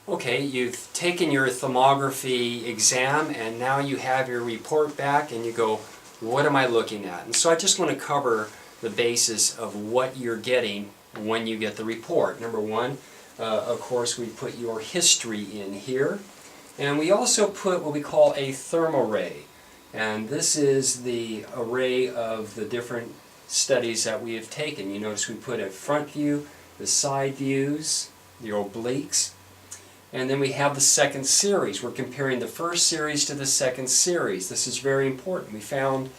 Okay, you've taken your thermography exam and now you have your report back and you go, what am I looking at? And so I just want to cover the basis of what you're getting when you get the report. Number one, of course, we put your history in here. And we also put what we call a thermarray. And this is the array of the different studies that we have taken. You notice we put a front view, the side views, the obliques, and then we have the second series. We're comparing the first series to the second series. This is very important. We found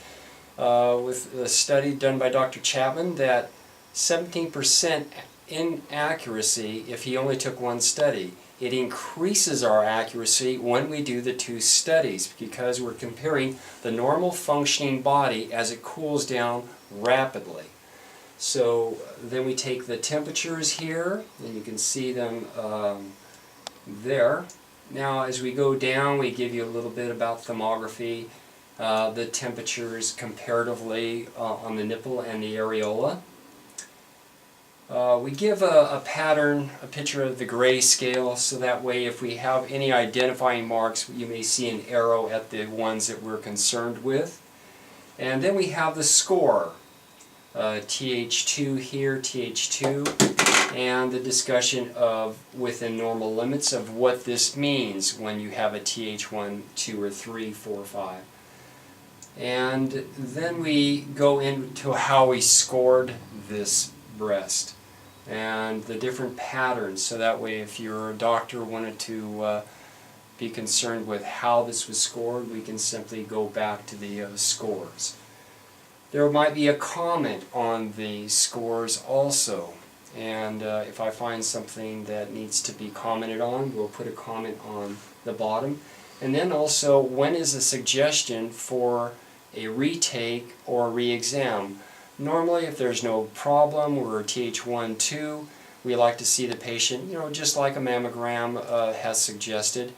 with a study done by Dr. Chapman that 17% inaccuracy if he only took one study. It increases our accuracy when we do the two studies because we're comparing the normal functioning body as it cools down rapidly. So then we take the temperatures here, and you can see them there. Now as we go down, we give you a little bit about thermography, the temperatures comparatively on the nipple and the areola. We give a pattern, a picture of the gray scale, so that way if we have any identifying marks, you may see an arrow at the ones that we're concerned with. And then we have the score, TH2 here, TH2, and the discussion of within normal limits of what this means when you have a TH1, 2, or 3, 4, 5. And then we go into how we scored this breast and the different patterns, so that way if your doctor wanted to be concerned with how this was scored, we can simply go back to the scores. There might be a comment on the scores also, and if I find something that needs to be commented on, we'll put a comment on the bottom. And then also, when is a suggestion for a retake or re-exam? Normally, if there's no problem, we're TH1, 2, we like to see the patient, just like a mammogram has suggested,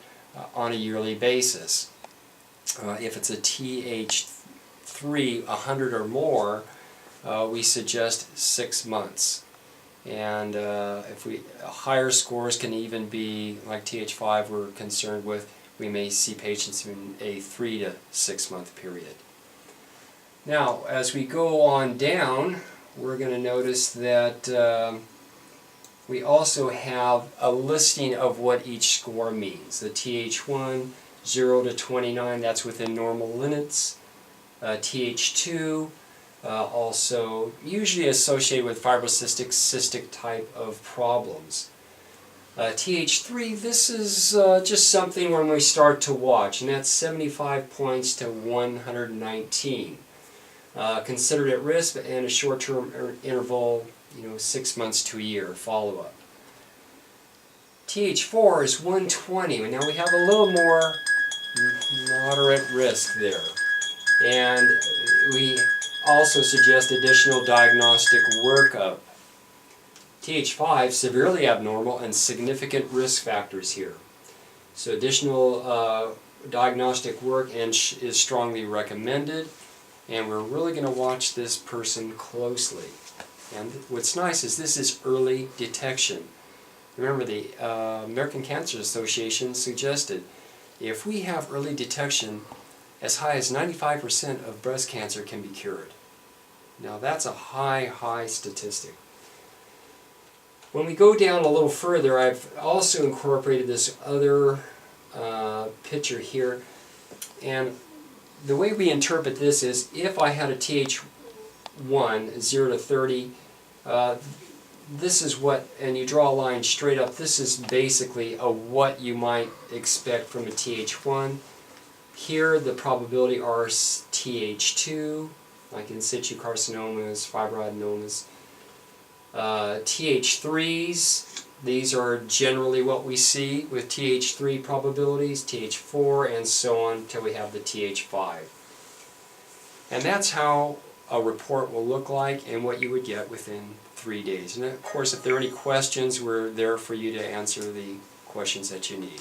on a yearly basis. If it's a TH3, 100 or more, we suggest 6 months. And if higher scores can even be, like TH5 we're concerned with, we may see patients in a 3 to 6 month period. Now, as we go on down, we're going to notice that we also have a listing of what each score means. The TH1, 0 to 29, that's within normal limits. TH2, also usually associated with fibrocystic, cystic type of problems. TH3, this is just something when we start to watch, and that's 75 points to 119. Considered at risk and a short-term interval, 6 months to a year follow-up. TH4 is 120. Now we have a little more moderate risk there. And we also suggest additional diagnostic workup. TH5, severely abnormal and significant risk factors here. So additional diagnostic work is strongly recommended. And we're really going to watch this person closely. And what's nice is this is early detection. Remember, the American Cancer Association suggested if we have early detection, as high as 95% of breast cancer can be cured. Now that's a high statistic. When we go down a little further, I've also incorporated this other picture here. And the way we interpret this is, if I had a TH1, 0 to 30, this is what, and you draw a line straight up, this is basically what you might expect from a TH1. Here the probability are TH2, like in situ carcinomas, fibroadenomas. TH3s, these are generally what we see with TH3 probabilities, TH4, and so on until we have the TH5. And that's how a report will look like and what you would get within 3 days. And of course, if there are any questions, we're there for you to answer the questions that you need.